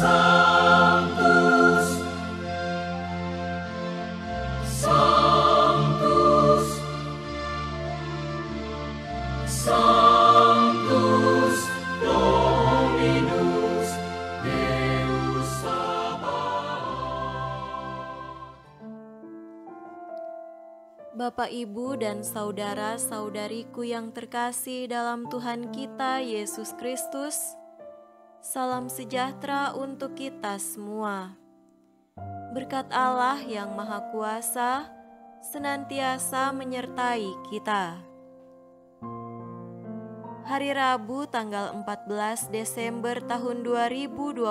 Sanctus, Sanctus, Sanctus Dominus Deus Sabaoth. Bapak, Ibu, dan saudara-saudariku yang terkasih dalam Tuhan kita Yesus Kristus, salam sejahtera untuk kita semua. Berkat Allah yang Maha Kuasa senantiasa menyertai kita. Hari Rabu tanggal 14 Desember tahun 2022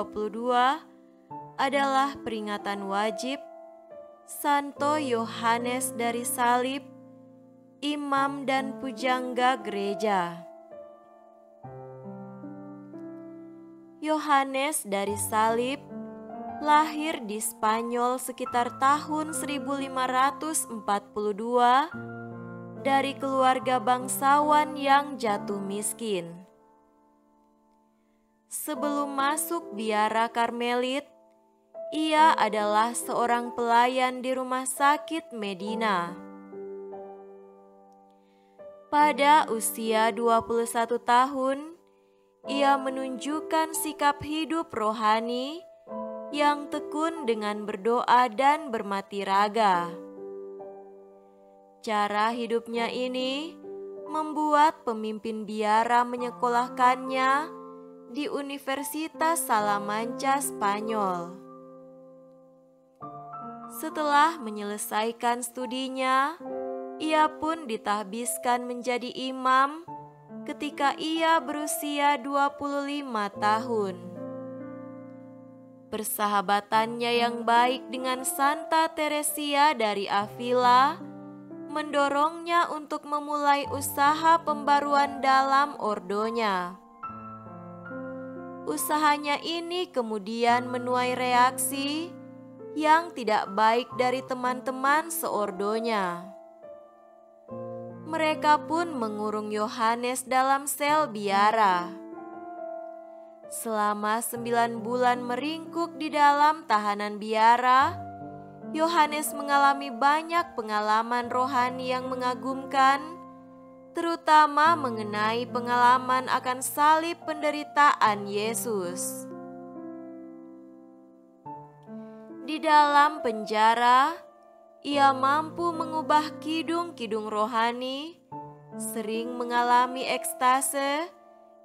adalah peringatan wajib Santo Yohanes dari Salib, imam dan pujangga gereja. Yohanes dari Salib lahir di Spanyol sekitar tahun 1542 dari keluarga bangsawan yang jatuh miskin. Sebelum masuk biara Karmelit, ia adalah seorang pelayan di rumah sakit Medina. Pada usia 21 tahun, ia menunjukkan sikap hidup rohani yang tekun dengan berdoa dan bermati raga. Cara hidupnya ini membuat pemimpin biara menyekolahkannya di Universitas Salamanca, Spanyol. Setelah menyelesaikan studinya, ia pun ditahbiskan menjadi imam ketika ia berusia 25 tahun. Persahabatannya yang baik dengan Santa Teresia dari Avila mendorongnya untuk memulai usaha pembaruan dalam ordonya. Usahanya ini kemudian menuai reaksi yang tidak baik dari teman-teman seordonya. Mereka pun mengurung Yohanes dalam sel biara. Selama 9 bulan meringkuk di dalam tahanan biara, Yohanes mengalami banyak pengalaman rohani yang mengagumkan, terutama mengenai pengalaman akan salib penderitaan Yesus. Di dalam penjara, ia mampu mengubah kidung-kidung rohani, sering mengalami ekstase,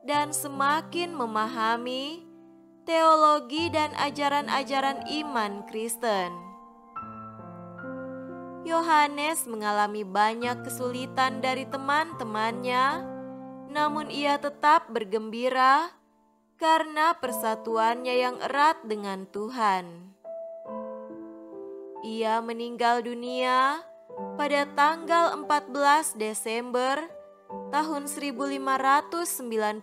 dan semakin memahami teologi dan ajaran-ajaran iman Kristen. Yohanes mengalami banyak kesulitan dari teman-temannya, namun ia tetap bergembira karena persatuannya yang erat dengan Tuhan. Ia meninggal dunia pada tanggal 14 Desember tahun 1591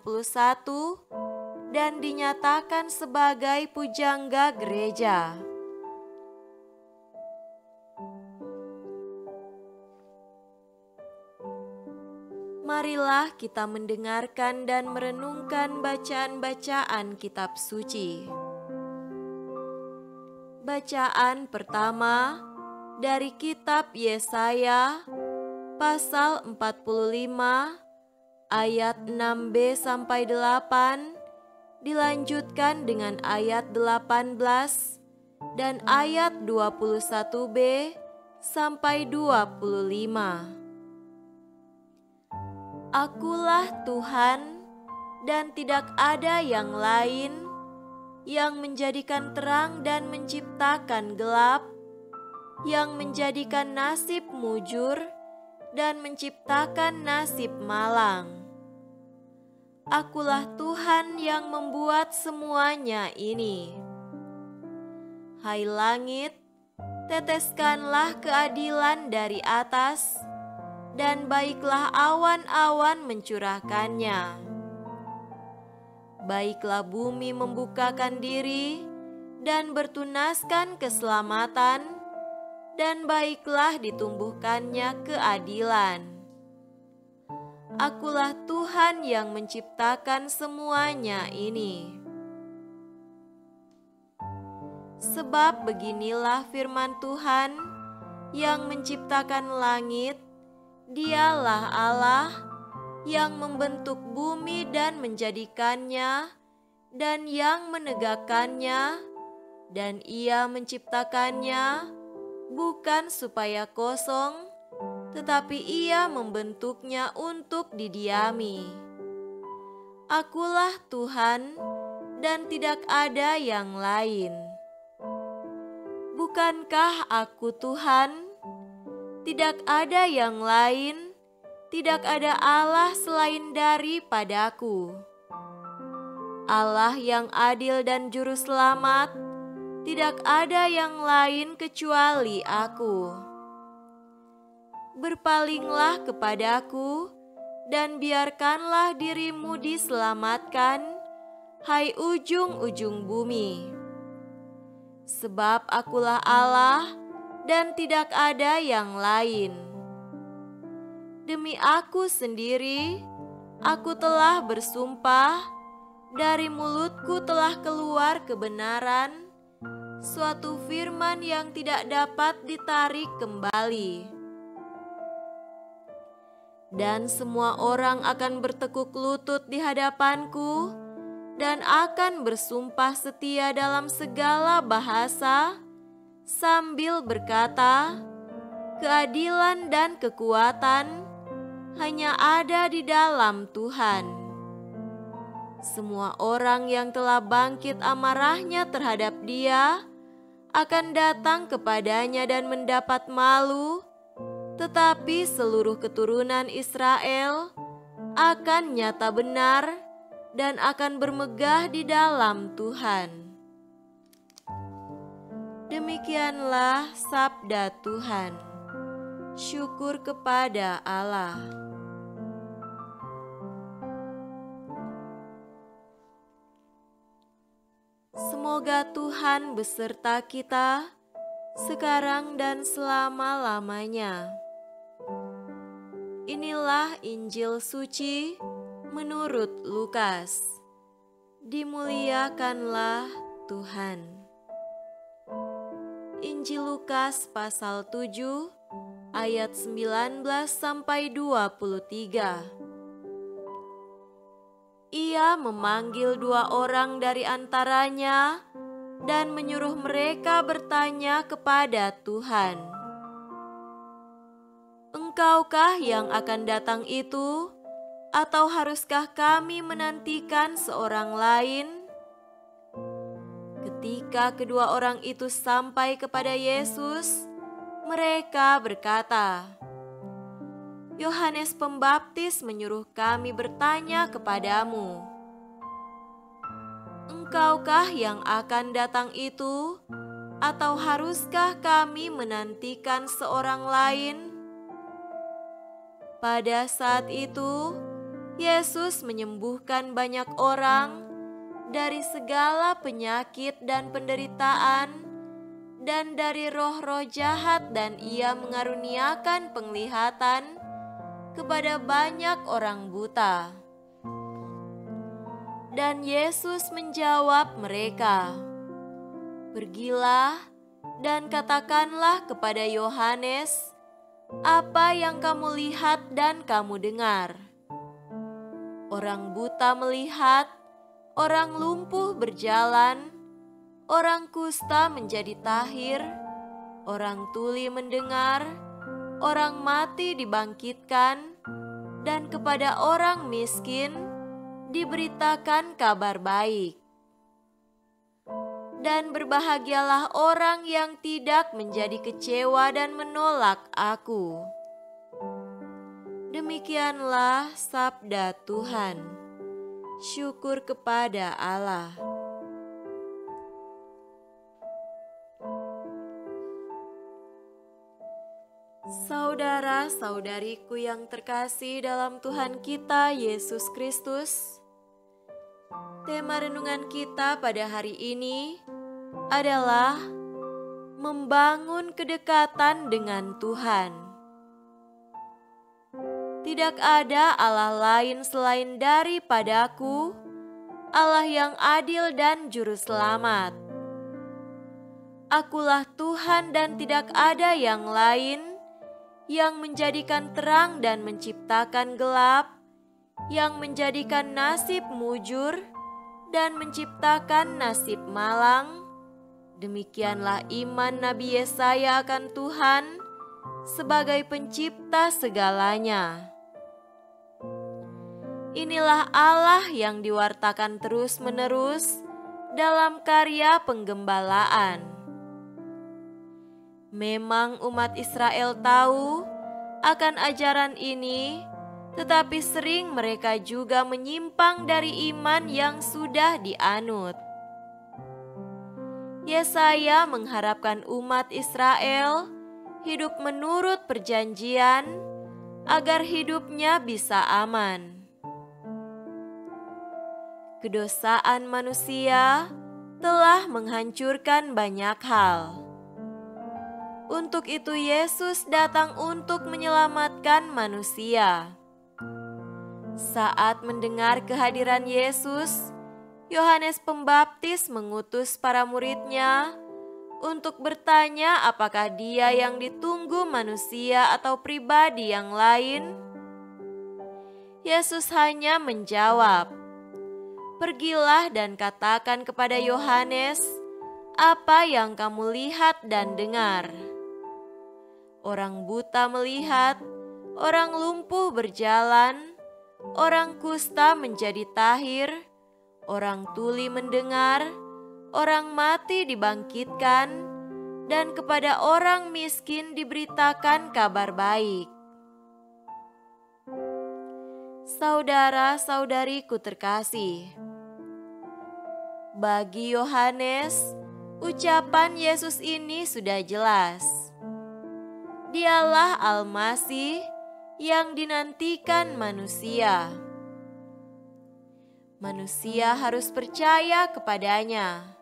dan dinyatakan sebagai pujangga gereja. Marilah kita mendengarkan dan merenungkan bacaan-bacaan kitab suci. Bacaan pertama dari kitab Yesaya pasal 45 ayat 6b sampai 8, dilanjutkan dengan ayat 18 dan ayat 21b sampai 25. Akulah Tuhan dan tidak ada yang lain, yang menjadikan terang dan menciptakan gelap, yang menjadikan nasib mujur dan menciptakan nasib malang. Akulah Tuhan yang membuat semuanya ini. Hai langit, teteskanlah keadilan dari atas, dan baiklah awan-awan mencurahkannya. Baiklah bumi membukakan diri dan bertunaskan keselamatan, dan baiklah ditumbuhkannya keadilan. Akulah Tuhan yang menciptakan semuanya ini. Sebab beginilah firman Tuhan yang menciptakan langit, Dialah Allah yang membentuk bumi dan menjadikannya, dan yang menegakkannya, dan Ia menciptakannya bukan supaya kosong, tetapi Ia membentuknya untuk didiami. Akulah Tuhan, dan tidak ada yang lain. Bukankah aku Tuhan? Tidak ada yang lain, tidak ada Allah selain daripadaku. Allah yang adil dan juru selamat, tidak ada yang lain kecuali aku. Berpalinglah kepadaku, dan biarkanlah dirimu diselamatkan, hai ujung-ujung bumi. Sebab akulah Allah, dan tidak ada yang lain. Demi aku sendiri, aku telah bersumpah, dari mulutku telah keluar kebenaran, suatu firman yang tidak dapat ditarik kembali. Dan semua orang akan bertekuk lutut di hadapanku, dan akan bersumpah setia dalam segala bahasa, sambil berkata, keadilan dan kekuatan hanya ada di dalam Tuhan. Semua orang yang telah bangkit amarahnya terhadap Dia akan datang kepadanya dan mendapat malu, tetapi seluruh keturunan Israel akan nyata benar dan akan bermegah di dalam Tuhan. Demikianlah sabda Tuhan. Syukur kepada Allah. Semoga Tuhan beserta kita sekarang dan selama-lamanya. Inilah Injil suci menurut Lukas. Dimuliakanlah Tuhan. Injil Lukas pasal 7 ayat 19 sampai 23. Ia memanggil 2 orang dari antaranya dan menyuruh mereka bertanya kepada Tuhan, "Engkaukah yang akan datang itu, atau haruskah kami menantikan seorang lain?" Ketika kedua orang itu sampai kepada Yesus, mereka berkata, "Yohanes Pembaptis menyuruh kami bertanya kepadamu, engkaukah yang akan datang itu, atau haruskah kami menantikan seorang lain?" Pada saat itu, Yesus menyembuhkan banyak orang dari segala penyakit dan penderitaan, dan dari roh-roh jahat, dan Ia mengaruniakan penglihatan kepada banyak orang buta. Dan Yesus menjawab mereka, "Pergilah dan katakanlah kepada Yohanes apa yang kamu lihat dan kamu dengar. Orang buta melihat, orang lumpuh berjalan, orang kusta menjadi tahir, orang tuli mendengar, orang mati dibangkitkan, dan kepada orang miskin diberitakan kabar baik. Dan berbahagialah orang yang tidak menjadi kecewa dan menolak Aku." Demikianlah sabda Tuhan. Syukur kepada Allah. Saudara-saudariku yang terkasih dalam Tuhan kita Yesus Kristus, tema renungan kita pada hari ini adalah membangun kedekatan dengan Tuhan. Tidak ada Allah lain selain daripadaku, Allah yang adil dan juru selamat. Akulah Tuhan dan tidak ada yang lain, yang menjadikan terang dan menciptakan gelap, yang menjadikan nasib mujur dan menciptakan nasib malang. Demikianlah iman Nabi Yesaya akan Tuhan sebagai pencipta segalanya. Inilah Allah yang diwartakan terus-menerus dalam karya penggembalaan. Memang umat Israel tahu akan ajaran ini, tetapi sering mereka juga menyimpang dari iman yang sudah dianut. Yesaya mengharapkan umat Israel hidup menurut perjanjian agar hidupnya bisa aman. Kedosaan manusia telah menghancurkan banyak hal. Untuk itu Yesus datang untuk menyelamatkan manusia. Saat mendengar kehadiran Yesus, Yohanes Pembaptis mengutus para muridnya untuk bertanya apakah dia yang ditunggu manusia atau pribadi yang lain. Yesus hanya menjawab, "Pergilah dan katakan kepada Yohanes apa yang kamu lihat dan dengar. Orang buta melihat, orang lumpuh berjalan, orang kusta menjadi tahir, orang tuli mendengar, orang mati dibangkitkan, dan kepada orang miskin diberitakan kabar baik." Saudara-saudariku terkasih, bagi Yohanes, ucapan Yesus ini sudah jelas. Dialah Al-Masih yang dinantikan manusia. Manusia harus percaya kepadanya.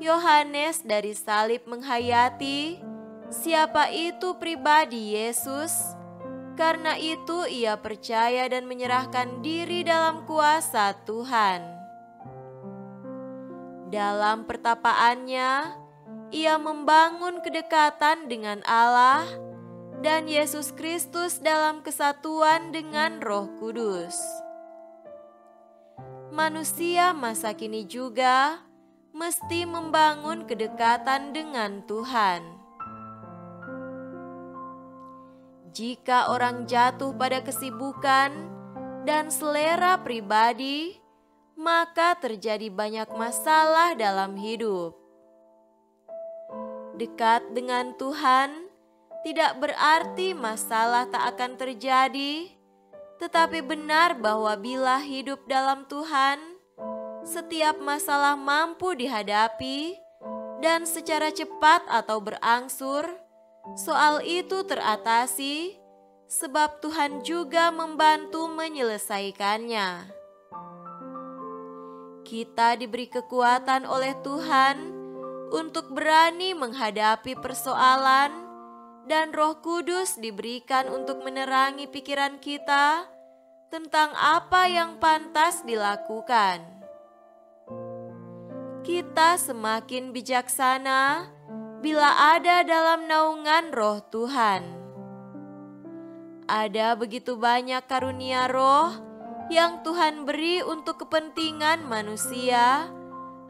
Yohanes dari salib menghayati siapa itu pribadi Yesus. Karena itu ia percaya dan menyerahkan diri dalam kuasa Tuhan. Dalam pertapaannya, ia membangun kedekatan dengan Allah dan Yesus Kristus dalam kesatuan dengan Roh Kudus. Manusia masa kini juga mesti membangun kedekatan dengan Tuhan. Jika orang jatuh pada kesibukan dan selera pribadi, maka terjadi banyak masalah dalam hidup. Dekat dengan Tuhan tidak berarti masalah tak akan terjadi, tetapi benar bahwa bila hidup dalam Tuhan, setiap masalah mampu dihadapi dan secara cepat atau berangsur, soal itu teratasi, sebab Tuhan juga membantu menyelesaikannya. Kita diberi kekuatan oleh Tuhan untuk berani menghadapi persoalan, dan Roh Kudus diberikan untuk menerangi pikiran kita tentang apa yang pantas dilakukan. Kita semakin bijaksana bila ada dalam naungan Roh Tuhan. Ada begitu banyak karunia Roh yang Tuhan beri untuk kepentingan manusia,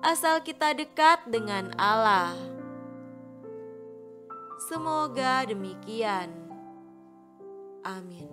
asal kita dekat dengan Allah. Semoga demikian. Amin.